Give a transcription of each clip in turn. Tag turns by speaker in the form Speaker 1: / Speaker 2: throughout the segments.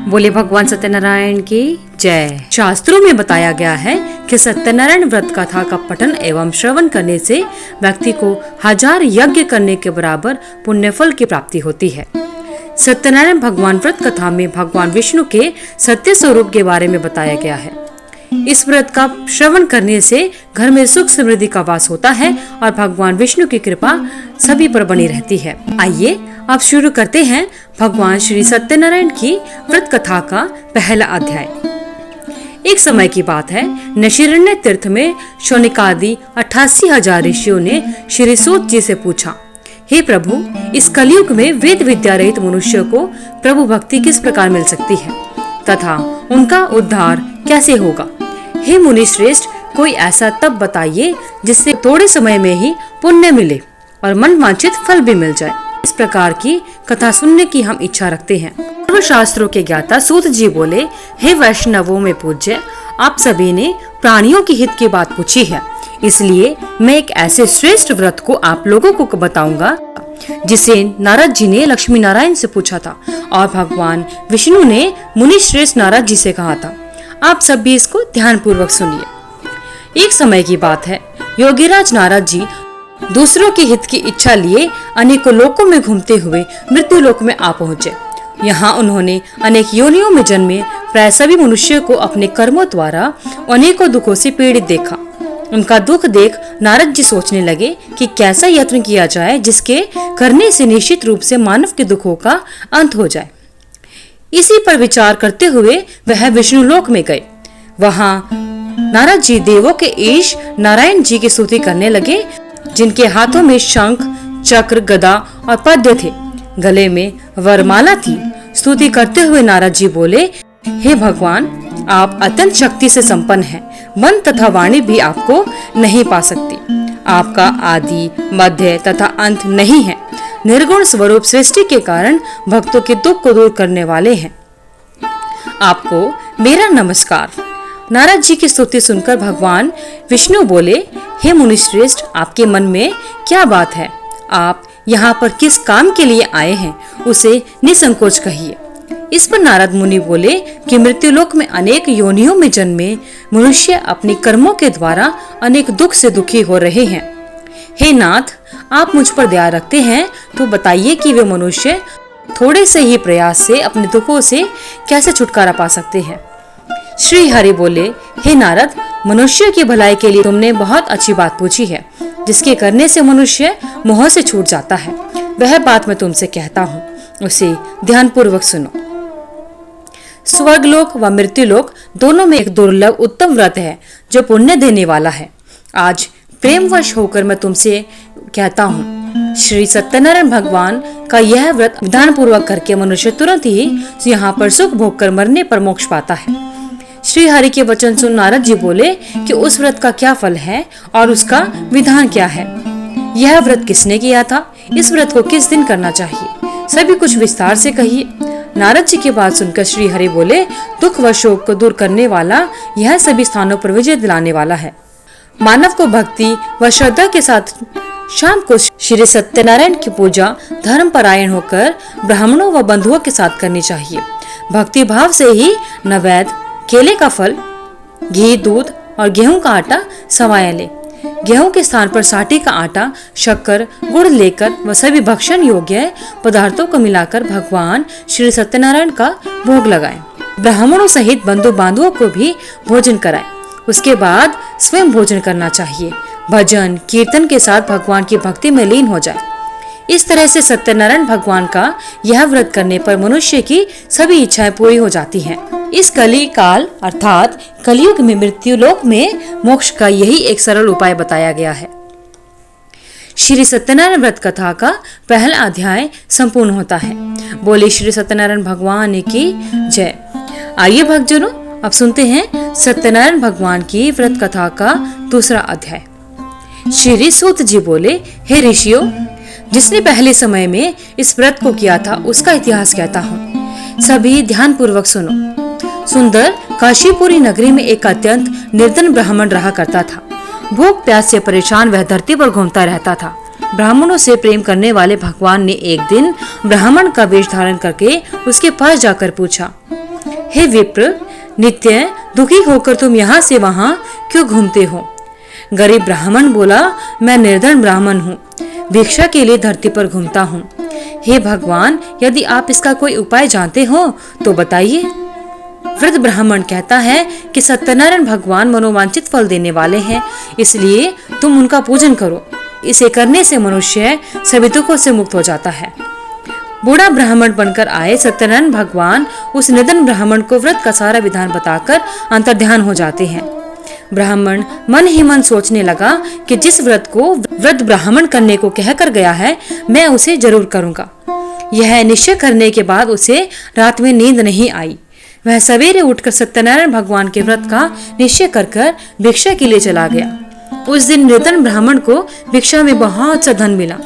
Speaker 1: बोले भगवान सत्यनारायण की जय। शास्त्रों में बताया गया है कि सत्यनारायण व्रत कथा का पठन एवं श्रवण करने से व्यक्ति को 1000 यज्ञ करने के बराबर पुण्य फल की प्राप्ति होती है। सत्यनारायण भगवान व्रत कथा में भगवान विष्णु के सत्य स्वरूप के बारे में बताया गया है। इस व्रत का श्रवण करने से घर में सुख समृद्धि का वास होता है और भगवान विष्णु की कृपा सभी पर बनी रहती है। आइए अब शुरू करते हैं भगवान श्री सत्यनारायण की व्रत कथा का पहला अध्याय। एक समय की बात है, नैमिषारण्य तीर्थ में शौनकादि 88,000 ऋषियों ने श्री सूत जी से पूछा, हे प्रभु, इस कलयुग में वेद विद्या रहित मनुष्य को प्रभु भक्ति किस प्रकार मिल सकती है तथा उनका उद्धार कैसे होगा? हे मुनि श्रेष्ठ, कोई ऐसा तप बताइए जिससे थोड़े समय में ही पुण्य मिले और मन वांछित फल भी मिल जाए। इस प्रकार की कथा सुनने की हम इच्छा रखते हैं। सर्वशास्त्रों के ज्ञाता सूत जी बोले, हे वैष्णवों में पूज्य, आप सभी ने प्राणियों की हित की बात पूछी है, इसलिए मैं एक ऐसे श्रेष्ठ व्रत को आप लोगों को बताऊंगा जिसे नारद जी ने लक्ष्मी नारायण से पूछा था और भगवान विष्णु ने मुनि श्रेष्ठ नारद जी से कहा था। आप सब भी इसको ध्यान पूर्वक सुनिए। एक समय की बात है, योगीराज नारद जी दूसरों के हित की इच्छा लिए अनेकों लोकों में घूमते हुए मृत्यु लोक में आ पहुँचे। यहाँ उन्होंने अनेक योनियों में जन्मे प्राय सभी मनुष्य को अपने कर्मों द्वारा अनेकों दुखों से पीड़ित देखा। उनका दुख देख नारद जी सोचने लगे कि कैसा यत्न किया जाए जिसके करने से निश्चित रूप से मानव के दुखों का अंत हो जाए। इसी पर विचार करते हुए वह विष्णु लोक में गए। वहाँ नारद जी देवों के ईश नारायण जी की स्तुति करने लगे, जिनके हाथों में शंख, चक्र, गदा और पद्य थे, गले में वरमाला थी। स्तुति करते हुए नारद जी बोले, हे भगवान, आप अत्यंत शक्ति से संपन्न हैं, मन तथा वाणी भी आपको नहीं पा सकती। आपका आदि, मध्य तथा अंत नहीं है। निर्गुण स्वरूप सृष्टि के कारण भक्तों के दुख को दूर करने वाले हैं। आपको मेरा नमस्कार। नारद जी की स्तुति सुनकर भगवान विष्णु बोले, हे मुनिश्रेष्ठ, आपके मन में क्या बात है? आप यहाँ पर किस काम के लिए आए हैं, उसे निसंकोच कहिए। इस पर नारद मुनि बोले कि मृत्युलोक में अनेक योनियों में जन्मे मनुष्य अपने कर्मों के द्वारा अनेक दुख से दुखी हो रहे हैं। हे नाथ, आप मुझ पर दया रखते हैं तो बताइए कि वे मनुष्य थोड़े से ही प्रयास से अपने दुखों से कैसे छुटकारा पा सकते हैं। श्री हरि बोले, हे नारद, मनुष्य की भलाई के लिए तुमने बहुत अच्छी बात पूछी है, जिसके करने से मनुष्य मोह से छूट जाता है। वह बात मैं तुमसे कहता हूँ, उसे ध्यान पूर्वक सुनो। स्वर्गलोक व मृत्युलोक दोनों में एक दुर्लभ उत्तम व्रत है जो पुण्य देने वाला है। आज प्रेमवश होकर मैं तुमसे कहता हूँ, श्री सत्यनारायण भगवान का यह व्रत विधान पूर्वक करके मनुष्य तुरंत ही यहाँ पर सुख भोग कर मरने पर मोक्ष पाता है। श्री हरि के वचन सुन नारद जी बोले कि उस व्रत का क्या फल है और उसका विधान क्या है। यह व्रत किसने किया था? इस व्रत को किस दिन करना चाहिए? सभी कुछ विस्तार से कहिए। नारद जी की बात सुनकर श्री हरि बोले, दुख व शोक को दूर करने वाला, यह सभी स्थानों पर विजय दिलाने वाला है। मानव को भक्ति व श्रद्धा के साथ शाम को श्री सत्यनारायण की पूजा धर्म परायण होकर ब्राह्मणों व बंधुओं के साथ करनी चाहिए। भक्ति भाव से ही नैवेद्य, केले का फल, घी, दूध और गेहूं का आटा सवाया ले। गेहूं के स्थान पर साठी का आटा, शक्कर, गुड़ लेकर व सभी भक्षण योग्य पदार्थों को मिलाकर भगवान श्री सत्यनारायण का भोग लगाएं। ब्राह्मणों सहित बंधु बांधवों को भी भोजन कराएं। उसके बाद स्वयं भोजन करना चाहिए। भजन कीर्तन के साथ भगवान की भक्ति में लीन हो जाए। इस तरह से सत्यनारायण भगवान का यह व्रत करने पर मनुष्य की सभी इच्छाएं पूरी हो जाती हैं। इस कली काल अर्थात कलयुग में मृत्युलोक में मोक्ष का यही एक सरल उपाय बताया गया है। श्री सत्यनारायण व्रत कथा का पहला अध्याय संपूर्ण होता है। बोले श्री सत्यनारायण भगवान की जय। आइए भक्तजनों, अब सुनते हैं सत्यनारायण भगवान की व्रत कथा का दूसरा अध्याय। श्री सूत जी बोले, हे ऋषियों, जिसने पहले समय में इस व्रत को किया था उसका इतिहास कहता हूँ, सभी ध्यान पूर्वक सुनो। सुंदर काशीपुरी नगरी में एक अत्यंत निर्धन ब्राह्मण रहा करता था। भूख प्यास से परेशान वह धरती पर घूमता रहता था। ब्राह्मणों से प्रेम करने वाले भगवान ने एक दिन ब्राह्मण का वेश धारण करके उसके पास जाकर पूछा, हे विप्र, नित्य दुखी होकर तुम यहाँ से वहां क्यों घूमते हो? गरीब ब्राह्मण बोला, मैं निर्धन ब्राह्मण हूँ, भिक्षा के लिए धरती पर घूमता हूँ। हे भगवान, यदि आप इसका कोई उपाय जानते हो तो बताइए। वृद्ध ब्राह्मण कहता है कि सत्यनारायण भगवान मनोवांछित फल देने वाले हैं, इसलिए तुम उनका पूजन करो। इसे करने से मनुष्य सभी दुखों से मुक्त हो जाता है। बूढ़ा ब्राह्मण बनकर आए सत्यनारायण भगवान उस निर्धन ब्राह्मण को व्रत का सारा विधान बताकर अंतर्ध्यान हो जाते हैं। ब्राह्मण मन ही मन सोचने लगा कि जिस व्रत को वृद्ध ब्राह्मण करने को कहकर गया है, मैं उसे जरूर करूंगा। यह निश्चय करने के बाद उसे रात में नींद नहीं आई। वह सवेरे उठकर सत्यनारायण भगवान के व्रत का निश्चय कर भिक्षा के लिए चला गया। उस दिन निर्धन ब्राह्मण को भिक्षा में बहुत सा धन मिला,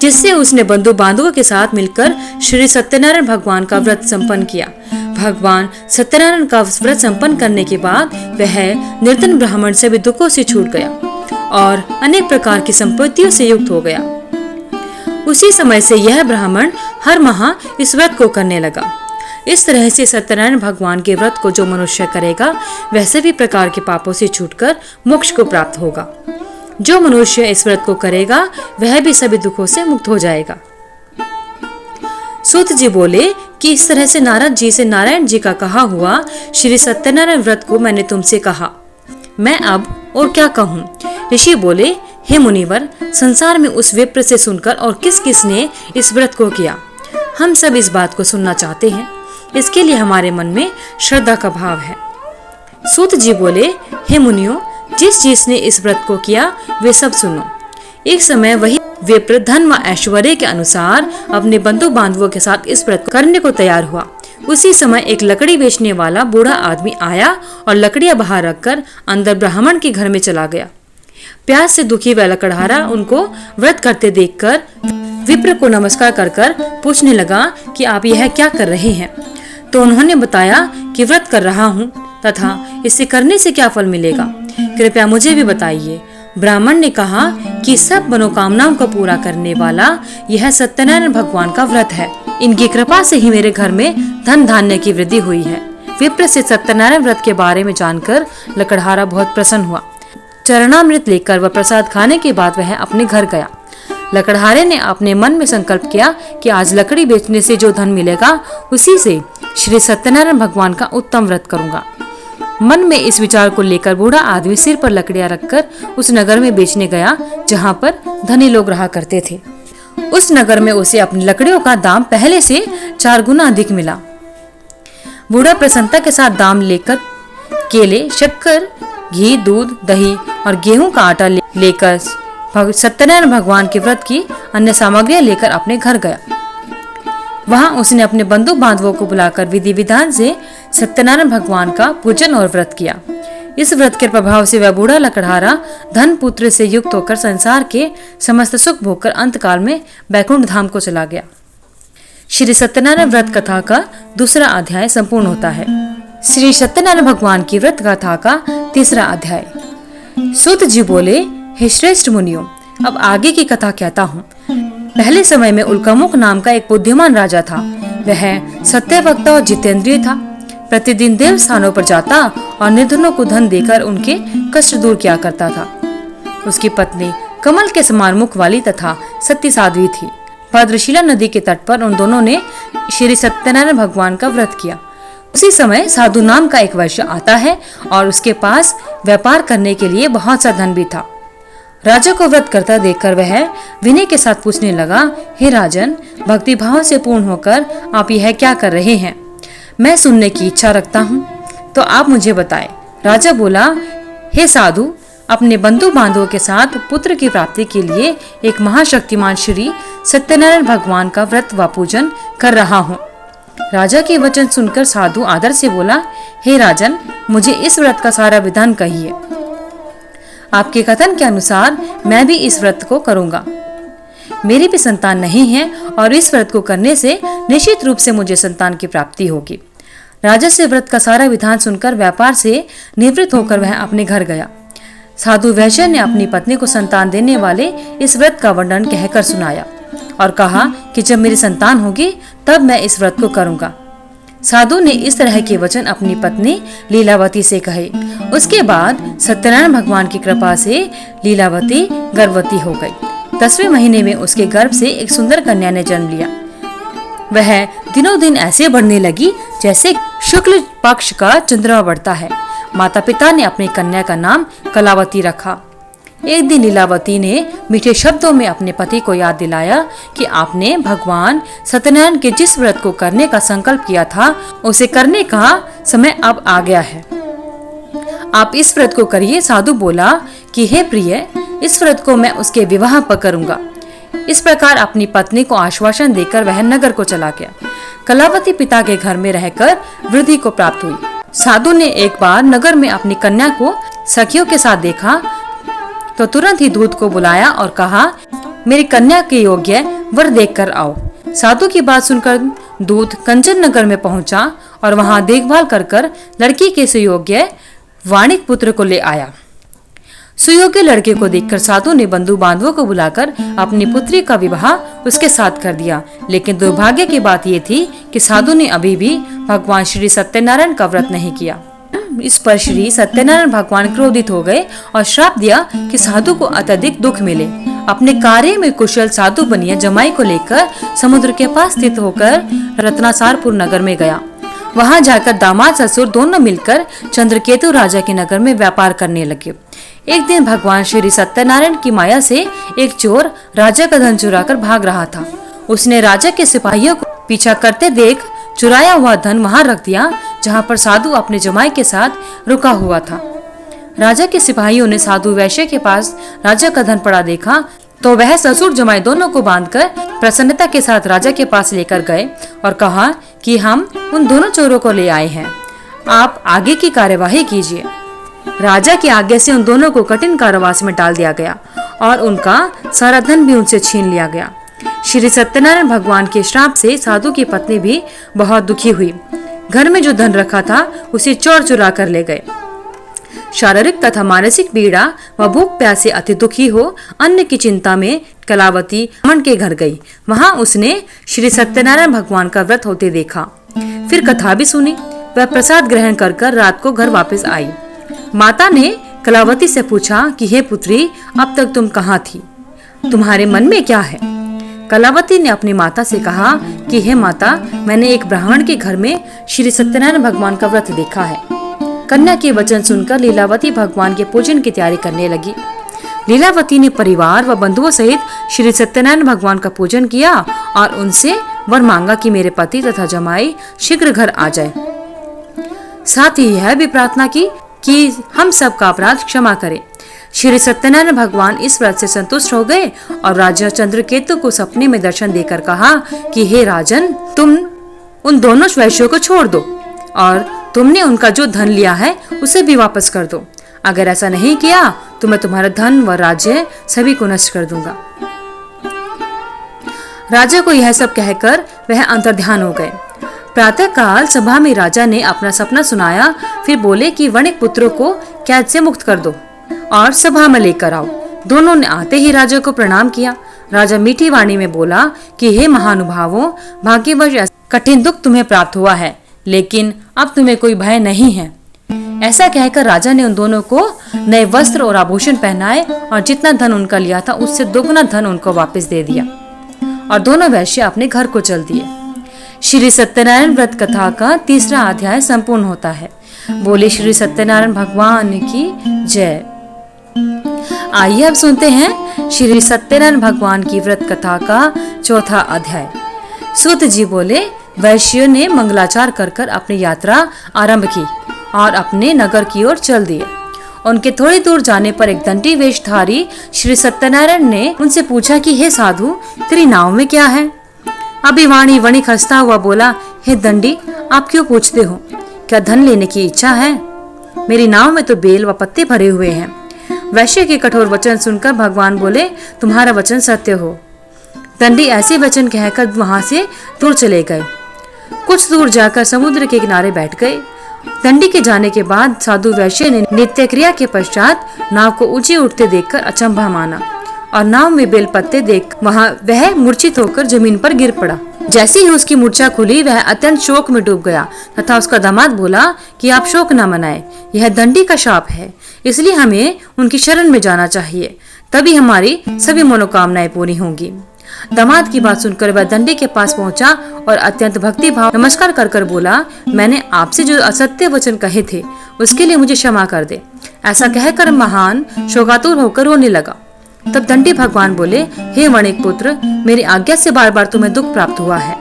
Speaker 1: जिससे उसने बंधु बांधवों के साथ मिलकर श्री सत्यनारायण भगवान का व्रत संपन्न किया। भगवान सत्यनारायण का व्रत संपन्न करने के बाद वह निर्धन ब्राह्मण सभी दुखों से छूट गया और अनेक प्रकार की संपत्तियों से युक्त हो गया। उसी समय से यह ब्राह्मण हर माह इस व्रत को करने लगा। इस तरह से सत्यनारायण भगवान के व्रत को जो मनुष्य करेगा वह सभी प्रकार के पापों से छूटकर मोक्ष को प्राप्त होगा। जो मनुष्य इस व्रत को करेगा वह भी सभी दुखों से मुक्त हो जाएगा। सूत जी बोले कि इस तरह से नारद जी से नारायण जी का कहा हुआ श्री सत्यनारायण व्रत को मैंने तुमसे कहा, मैं अब और क्या कहूँ। ऋषि बोले, हे मुनिवर, संसार में उस विप्र से सुनकर और किस किस ने इस व्रत को किया, हम सब इस बात को सुनना चाहते हैं। इसके लिए हमारे मन में श्रद्धा का भाव है। सूत जी बोले, हे मुनियों, जिसने इस व्रत को किया वे सब सुनो। एक समय वही विप्र धन व ऐश्वर्य के अनुसार अपने बंधु बांधवों के साथ इस व्रत करने को तैयार हुआ। उसी समय एक लकड़ी बेचने वाला बूढ़ा आदमी आया और लकड़ियां बाहर रखकर अंदर ब्राह्मण के घर में चला गया। प्यास से दुखी वह लकड़हारा उनको व्रत करते देखकर विप्र को नमस्कार कर पूछने लगा कि आप यह क्या कर रहे हैं। तो उन्होंने बताया कि व्रत कर रहा हूँ तथा इसे करने से क्या फल मिलेगा, कृपया मुझे भी बताइए। ब्राह्मण ने कहा कि सब मनोकामनाओं को पूरा करने वाला यह सत्यनारायण भगवान का व्रत है। इनकी कृपा से ही मेरे घर में धन धान्य की वृद्धि हुई है। विप्र से सत्यनारायण व्रत के बारे में जानकर लकड़हारा बहुत प्रसन्न हुआ। चरणामृत लेकर वह प्रसाद खाने के बाद वह अपने घर गया। लकड़हारे ने अपने मन में संकल्प किया कि आज लकड़ी बेचने से जो धन मिलेगा उसी से श्री सत्यनारायण भगवान का उत्तम व्रत करूंगा। मन में इस विचार को लेकर बूढ़ा आदमी सिर पर लकड़ियां रखकर उस नगर में बेचने गया जहां पर धनी लोग रहा करते थे। उस नगर में उसे अपनी लकड़ियों का दाम पहले से 4 गुना अधिक मिला। बूढ़ा प्रसन्नता के साथ दाम लेकर केले, शक्कर, घी, दूध, दही और गेहूं का आटा लेकर सत्यनारायण भगवान के व्रत की अन्य सामग्रियां लेकर अपने घर गया। वहां उसने अपने बंधु बांधवों को बुलाकर विधि विधान से सत्यनारायण भगवान का पूजन और व्रत किया। इस व्रत के प्रभाव से वह बूढ़ा लकड़हारा धन पुत्र से युक्त होकर संसार के समस्त सुख भोगकर अंतकाल में बैकुंठ धाम को चला गया। श्री सत्यनारायण व्रत कथा का दूसरा अध्याय संपूर्ण होता है। श्री सत्यनारायण भगवान की व्रत कथा का तीसरा अध्याय। सूत जी बोले, हे श्रेष्ठ मुनियों, अब आगे की कथा कहता हूँ। पहले समय में उल्कामुख नाम का एक बुद्धिमान राजा था। वह सत्यवक्ता और जितेंद्रिय था। प्रतिदिन देव स्थानों पर जाता और निर्धनों को धन देकर उनके कष्ट दूर किया करता था। उसकी पत्नी कमल के समान मुख वाली तथा सत्य साध्वी थी। भद्रशिला नदी के तट पर उन दोनों ने श्री सत्यनारायण भगवान का व्रत किया। उसी समय साधु नाम का एक वैश्य आता है और उसके पास व्यापार करने के लिए बहुत सा धन भी था। राजा को व्रत करता देखकर वह विनय के साथ पूछने लगा, हे राजन, भक्ति भाव से पूर्ण होकर आप यह क्या कर रहे हैं? मैं सुनने की इच्छा रखता हूँ, तो आप मुझे बताएं। राजा बोला, हे साधु, अपने बंधु बांधवों के साथ पुत्र की प्राप्ति के लिए एक महाशक्तिमान श्री सत्यनारायण भगवान का व्रत व पूजन कर रहा हूँ। राजा के वचन सुनकर साधु आदर से बोला, हे राजन, मुझे इस व्रत का सारा विधान कहिए। आपके कथन के अनुसार मैं भी इस व्रत को करूंगा। मेरी भी संतान नहीं है और इस व्रत को करने से निश्चित रूप से मुझे संतान की प्राप्ति होगी। राजा से व्रत का सारा विधान सुनकर व्यापार से निवृत्त होकर वह अपने घर गया। साधु वैश्य ने अपनी पत्नी को संतान देने वाले इस व्रत का वर्णन कहकर सुनाया और कहा कि जब मेरी संतान होगी तब मैं इस व्रत को करूंगा। साधु ने इस तरह के वचन अपनी पत्नी लीलावती से कहे। उसके बाद सत्यनारायण भगवान की कृपा से लीलावती गर्भवती हो गई। 10वें महीने में उसके गर्भ से एक सुंदर कन्या ने जन्म लिया। वह दिनों दिन ऐसे बढ़ने लगी जैसे शुक्ल पक्ष का चंद्रमा बढ़ता है। माता पिता ने अपनी कन्या का नाम कलावती रखा। एक दिन लीलावती ने मीठे शब्दों में अपने पति को याद दिलाया कि आपने भगवान सत्यनारायण के जिस व्रत को करने का संकल्प किया था उसे करने का समय अब आ गया है। आप इस व्रत को करिए। साधु बोला कि हे प्रिय, इस व्रत को मैं उसके विवाह पर करूंगा। इस प्रकार अपनी पत्नी को आश्वासन देकर वह नगर को चला गया। कलावती पिता के घर में रहकर वृद्धि को प्राप्त हुई। साधु ने एक बार नगर में अपनी कन्या को सखियों के साथ देखा तो तुरंत ही दूत को बुलाया और कहा, मेरी कन्या के योग्य वर देखकर आओ। साधु की बात सुनकर दूत कंचन नगर में पहुंचा और वहां देखभाल कर लड़की के सुयोग्य वाणिक पुत्र को ले आया। सुयोग्य लड़के को देखकर साधु ने बंधु बांधवों को बुलाकर अपनी पुत्री का विवाह उसके साथ कर दिया। लेकिन दुर्भाग्य की बात ये थी कि साधु ने अभी भी भगवान श्री सत्यनारायण का व्रत नहीं किया। इस पर श्री सत्यनारायण भगवान क्रोधित हो गए और श्राप दिया कि साधु को अत्यधिक दुख मिले। अपने कार्य में कुशल साधु बनिया जमाई को लेकर समुद्र के पास स्थित होकर रत्नासारपुर नगर में गया। वहां जाकर दामाद ससुर दोनों मिलकर चंद्रकेतु राजा के नगर में व्यापार करने लगे। एक दिन भगवान श्री सत्यनारायण की माया से एक चोर राजा का धन चुराकर भाग रहा था। उसने राजा के सिपाहियों को पीछा करते देख चुराया हुआ धन वहां रख दिया जहां पर साधु अपने जमाई के साथ रुका हुआ था। राजा के सिपाहियों ने साधु वैश्य के पास राजा का धन पड़ा देखा तो वह ससुर जमाई दोनों को बांधकर प्रसन्नता के साथ राजा के पास लेकर गए और कहा कि हम उन दोनों चोरों को ले आए हैं, आप आगे की कार्यवाही कीजिए। राजा की आज्ञा से उन दोनों को कठिन कारावास में डाल दिया गया और उनका सारा धन भी उनसे छीन लिया गया। श्री सत्यनारायण भगवान के श्राप से साधु की पत्नी भी बहुत दुखी हुई। घर में जो धन रखा था उसे चोर चुरा कर ले गए। शारीरिक तथा मानसिक पीड़ा व भूख प्यास से अति दुखी हो अन्न की चिंता में कलावती ब्राह्मण के घर गई। वहां उसने श्री सत्यनारायण भगवान का व्रत होते देखा। फिर कथा भी सुनी। वह प्रसाद ग्रहण कर रात को घर वापस आई। माता ने कलावती से पूछा कि हे पुत्री, अब तक तुम कहाँ थी? तुम्हारे मन में क्या है? कलावती ने अपनी माता से कहा कि हे माता, मैंने एक ब्राह्मण के घर में श्री सत्यनारायण भगवान का व्रत देखा है। कन्या के वचन सुनकर लीलावती भगवान के पूजन की तैयारी करने लगी। लीलावती ने परिवार व बंधुओं सहित श्री सत्यनारायण भगवान का पूजन किया और उनसे वर मांगा कि मेरे पति तथा जमाई शीघ्र घर आ जाए। साथ ही यह भी प्रार्थना की कि हम सब का अपराध क्षमा करें। श्री सत्यनारायण भगवान इस व्रत से संतुष्ट हो गए और राजा चंद्रकेतु को सपने में दर्शन देकर कहा कि हे राजन, तुम उन दोनों वैश्यों को छोड़ दो और तुमने उनका जो धन लिया है उसे भी वापस कर दो। अगर ऐसा नहीं किया तो मैं तुम्हारा धन व राज्य सभी को नष्ट कर दूंगा। राजा को यह सब कहकर वह अंतर्ध्यान हो गए। प्रातः काल सभा में राजा ने अपना सपना सुनाया। फिर बोले कि वणिक पुत्रों को कैद से मुक्त कर दो और सभा में लेकर आओ। दोनों ने आते ही राजा को प्रणाम किया। राजा मीठी वाणी में बोला कि हे महानुभावों, भाग्यवश कठिन दुख तुम्हें प्राप्त हुआ है, लेकिन अब तुम्हें कोई भय नहीं है। ऐसा कहकर राजा ने उन दोनों को नए वस्त्र और आभूषण पहनाए और जितना धन उनका लिया था उससे दोगुना धन उनको वापस दे दिया और दोनों वैश्य अपने घर को चल दिए। श्री सत्यनारायण व्रत कथा का 3रा अध्याय संपूर्ण होता है। बोले श्री सत्यनारायण भगवान की जय। आइए अब सुनते हैं श्री सत्यनारायण भगवान की व्रत कथा का 4था अध्याय। सूत जी बोले, वैश्यों ने मंगलाचार कर अपनी यात्रा आरंभ की और अपने नगर की ओर चल दिए। उनके थोड़ी दूर जाने पर एक दंडी वेशधारी श्री सत्यनारायण ने उनसे पूछा कि हे साधु, तेरी नाव में क्या है? अभिवाणी वणिक हंसता हुआ बोला, हे दंडी, आप क्यों पूछते हो? क्या धन लेने की इच्छा है? मेरी नाव में तो बेल व पत्ते भरे हुए हैं। वैश्य के कठोर वचन सुनकर भगवान बोले, तुम्हारा वचन सत्य हो। दंडी ऐसे वचन कहकर वहां से दूर चले गए। कुछ दूर जाकर समुद्र के किनारे बैठ गए। दंडी के जाने के बाद साधु वैश्य ने नित्य क्रिया के पश्चात नाव को ऊंची उठते देखकर अचंभा माना और नाव में बेल पत्ते देख वह मूर्छित होकर जमीन पर गिर पड़ा। जैसे ही उसकी मूर्छा खुली वह अत्यंत शोक में डूब गया तथा उसका दामाद बोला कि आप शोक न मनाएं, यह दंडी का शाप है, इसलिए हमें उनकी शरण में जाना चाहिए, तभी हमारी सभी मनोकामनाएं पूरी होंगी। दामाद की बात सुनकर वह दंडी के पास पहुंचा और अत्यंत भक्ति भाव नमस्कार कर कर बोला, मैंने आपसे जो असत्य वचन कहे थे उसके लिए मुझे क्षमा कर दे। ऐसा कहकर महान शोकातुर होकर रोने लगा। तब दंडी भगवान बोले, हे वणिक पुत्र, मेरी आज्ञा से बार बार तुम्हें दुख प्राप्त हुआ है,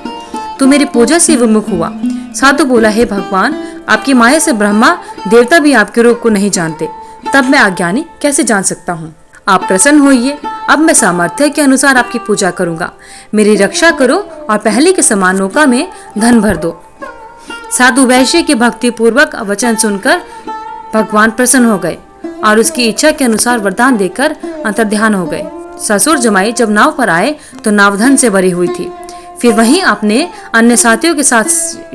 Speaker 1: तू मेरी पूजा से विमुख हुआ। साधु बोला, हे भगवान, आपकी माया से ब्रह्मा देवता भी आपके रूप को नहीं जानते, तब मैं अज्ञानी कैसे जान सकता हूँ। आप प्रसन्न होइए, अब मैं सामर्थ्य के अनुसार आपकी पूजा करूंगा, मेरी रक्षा करो और पहले के समान नौका में धन भर दो। साधु वैश्य की भक्ति पूर्वक वचन सुनकर भगवान प्रसन्न हो गए और उसकी इच्छा के अनुसार वरदान देकर अंतर्ध्यान हो गए। ससुर जमाई जब नाव पर आए तो नाव धन से भरी हुई थी। फिर वहीं अपने अन्य साथियों के साथ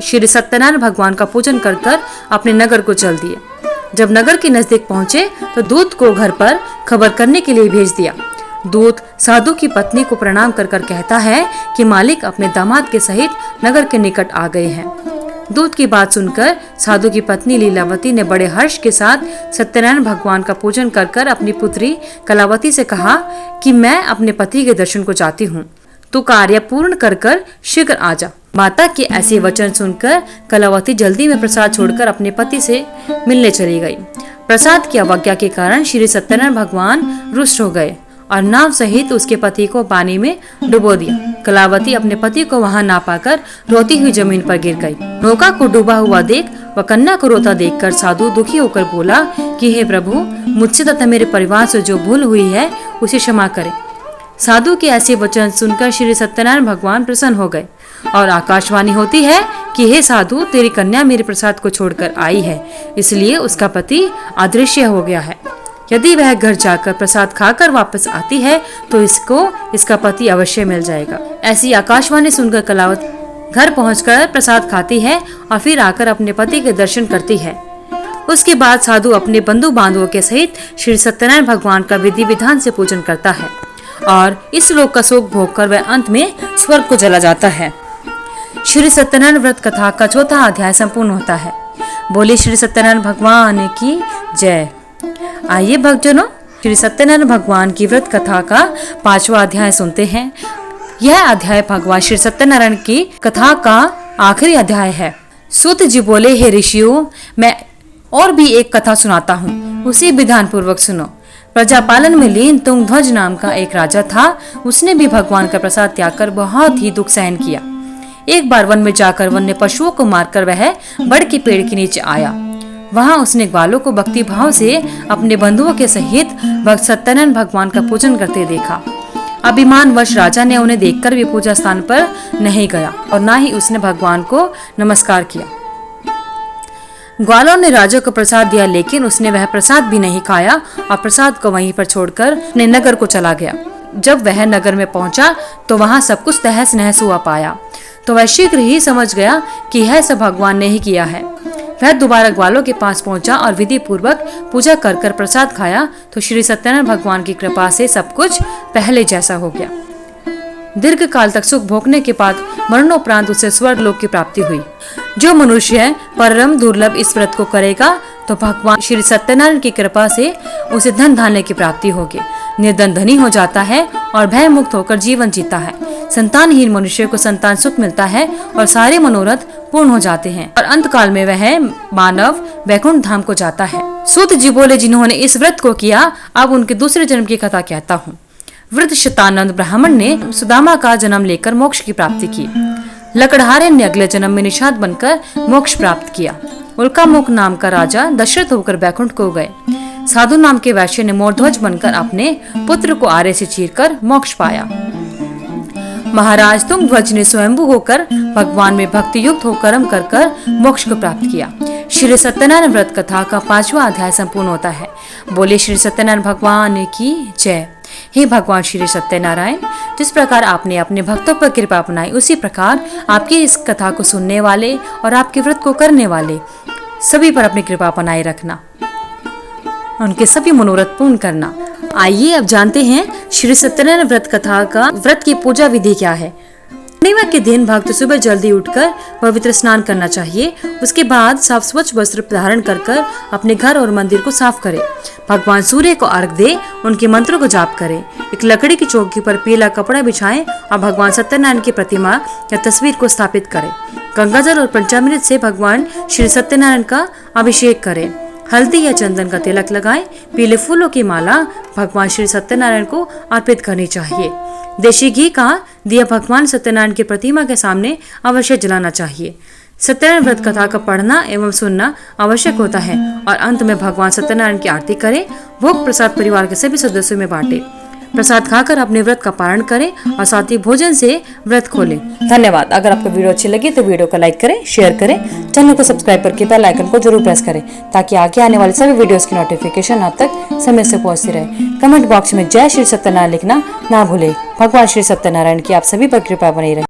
Speaker 1: श्री सत्यनारायण भगवान का पूजन कर कर अपने नगर को चल दिए। जब नगर के नजदीक पहुंचे तो दूत को घर पर खबर करने के लिए भेज दिया। दूत साधु की पत्नी को प्रणाम कर कर कहता है कि मालिक अपने दामाद के सहित नगर के निकट आ गए हैं। दूत की बात सुनकर साधु की पत्नी लीलावती ने बड़े हर्ष के साथ सत्यनारायण भगवान का पूजन कर कर अपनी पुत्री कलावती से कहा कि मैं अपने पति के दर्शन को चाहती हूँ, तू कार्य पूर्ण कर कर शीघ्र आ जा। माता के ऐसे वचन सुनकर कलावती जल्दी में प्रसाद छोड़कर अपने पति से मिलने चली गई। प्रसाद की अवज्ञा के कारण श्री सत्यनारायण भगवान रुष्ट हो गए और नाव सहित उसके पति को पानी में डुबो दिया। कलावती अपने पति को वहां ना पाकर रोती हुई जमीन पर गिर गई। नौका को डूबा हुआ देख व कन्या को रोता देखकर साधु दुखी होकर बोला कि हे प्रभु, मुझसे तथा मेरे परिवार से जो भूल हुई है उसे क्षमा करें। साधु के ऐसे वचन सुनकर श्री सत्यनारायण भगवान प्रसन्न हो गए और आकाशवाणी होती है कि हे साधु, तेरी कन्या मेरे प्रसाद को छोड़कर आई है, इसलिए उसका पति अदृश्य हो गया है। यदि वह घर जाकर प्रसाद खाकर वापस आती है तो इसको इसका पति अवश्य मिल जाएगा। ऐसी आकाशवाणी सुनकर कलावती घर पहुंचकर प्रसाद खाती है और फिर आकर अपने पति के दर्शन करती है। उसके बाद साधु अपने बंधु बांधवों के सहित श्री सत्यनारायण भगवान का विधि विधान से पूजन करता है और इस लोक का सुख भोग कर वह अंत में स्वर्ग को चला जाता है। श्री सत्यनारायण व्रत कथा का चौथा अध्याय संपूर्ण होता है। बोले श्री सत्यनारायण भगवान की जय। आइए भक्तजनों, श्री सत्यनारायण भगवान की व्रत कथा का 5वां अध्याय सुनते हैं। यह अध्याय भगवान श्री सत्यनारायण की कथा का आखिरी अध्याय है। सूत जी बोले, हे ऋषियों, मैं और भी एक कथा सुनाता हूँ, उसी विधान पूर्वक सुनो। प्रजापालन में लीन तुंगध्वज नाम का एक राजा था। उसने भी भगवान का प्रसाद त्याग कर बहुत ही दुख सहन किया। एक बार वन में जाकर वन्य पशुओं को मारकर वह बड़ के पेड़ के नीचे आया। वहां उसने ग्वालों को भक्ति भाव से अपने बंधुओं के सहित भक्त सत्यनारायण भगवान का पूजन करते देखा। अभिमानवश राजा ने उन्हें देखकर भी पूजा स्थान पर नहीं गया और न ही उसने भगवान को नमस्कार किया। ग्वालों ने राजा को प्रसाद दिया, लेकिन उसने वह प्रसाद भी नहीं खाया और प्रसाद को वहीं पर छोड़कर अपने नगर को चला गया। जब वह नगर में पहुंचा तो वहां सब कुछ तहस नहस हुआ पाया, तो वह शीघ्र ही समझ गया कि यह सब भगवान ने ही किया है। वह दोबारा ग्वालों के पास पहुंचा और विधि पूर्वक पूजा कर कर प्रसाद खाया तो श्री सत्यनारायण भगवान की कृपा से सब कुछ पहले जैसा हो गया। दीर्घ काल तक सुख भोगने के बाद मरणोपरांत उसे स्वर्ग लोक की प्राप्ति हुई। जो मनुष्य परम दुर्लभ इस व्रत को करेगा तो भगवान श्री सत्यनारायण की कृपा से उसे धन धान्य की प्राप्ति होगी। निर्धन धनी हो जाता है और भय मुक्त होकर जीवन जीता है। संतानहीन मनुष्य को संतान सुख मिलता है और सारे मनोरथ पूर्ण हो जाते हैं और अंत काल में वह मानव वैकुंठ धाम को जाता है। सूत जी बोले, जिन्होंने इस व्रत को किया, अब उनके दूसरे जन्म की कथा कहता हूँ। वृद्ध शतानंद ब्राह्मण ने सुदामा का जन्म लेकर मोक्ष की प्राप्ति की। लकड़हारे ने अगले जन्म में निषाद बनकर मोक्ष प्राप्त किया। उल्कामुख नाम का राजा दशरथ होकर बैकुंठ को गए। साधु नाम के वैश्य ने मोरध्वज बनकर अपने पुत्र को आरे से चीरकर मोक्ष पाया। महाराज तुंगध्वज ने स्वयंभू होकर भगवान में भक्ति युक्त होकर कर्म कर कर मोक्ष को प्राप्त किया। श्री सत्यनारायण व्रत कथा का 5वां अध्याय संपूर्ण होता है। बोले श्री सत्यनारायण भगवान की जय। हे भगवान श्री सत्यनारायण, जिस प्रकार आपने अपने भक्तों पर कृपा अपनाई, उसी प्रकार आपकी इस कथा को सुनने वाले और आपके व्रत को करने वाले सभी पर अपनी कृपा बनाए रखना, उनके सभी मनोरथ पूर्ण करना। आइए अब जानते हैं श्री सत्यनारायण व्रत कथा का व्रत की पूजा विधि क्या है। पूर्णिमा के दिन भक्त सुबह जल्दी उठकर पवित्र स्नान करना चाहिए। उसके बाद साफ स्वच्छ वस्त्र धारण कर अपने घर और मंदिर को साफ करे। भगवान सूर्य को अर्घ दे, उनके मंत्रों को जाप करे। एक लकड़ी की चौकी पर पीला कपड़ा बिछाएं और भगवान सत्यनारायण की प्रतिमा या तस्वीर को स्थापित करें। गंगाजल और पंचामृत से भगवान श्री सत्यनारायण का अभिषेक करें। हल्दी या चंदन का तिलक लगाएं। पीले फूलों की माला भगवान श्री सत्यनारायण को अर्पित करनी चाहिए। देशी घी का दिया भगवान सत्यनारायण की प्रतिमा के सामने अवश्य जलाना चाहिए। सत्यनारायण व्रत कथा का पढ़ना एवं सुनना आवश्यक होता है और अंत में भगवान सत्यनारायण की आरती करें। भोग प्रसाद परिवार के सभी सदस्यों में बांटे। प्रसाद खाकर अपने व्रत का पारण करें और साथ ही भोजन से व्रत खोलें। धन्यवाद। अगर आपको वीडियो अच्छी लगी तो वीडियो को लाइक करें, शेयर करें, चैनल को सब्सक्राइब करके बेल आइकन को जरूर प्रेस करें ताकि आगे आने वाले सभी वीडियोस की नोटिफिकेशन आप तक समय से पहुंचती रहे। कमेंट बॉक्स में जय श्री सत्यनारायण लिखना ना भूले। भगवान श्री सत्यनारायण की आप सभी पर कृपा बनी रहे।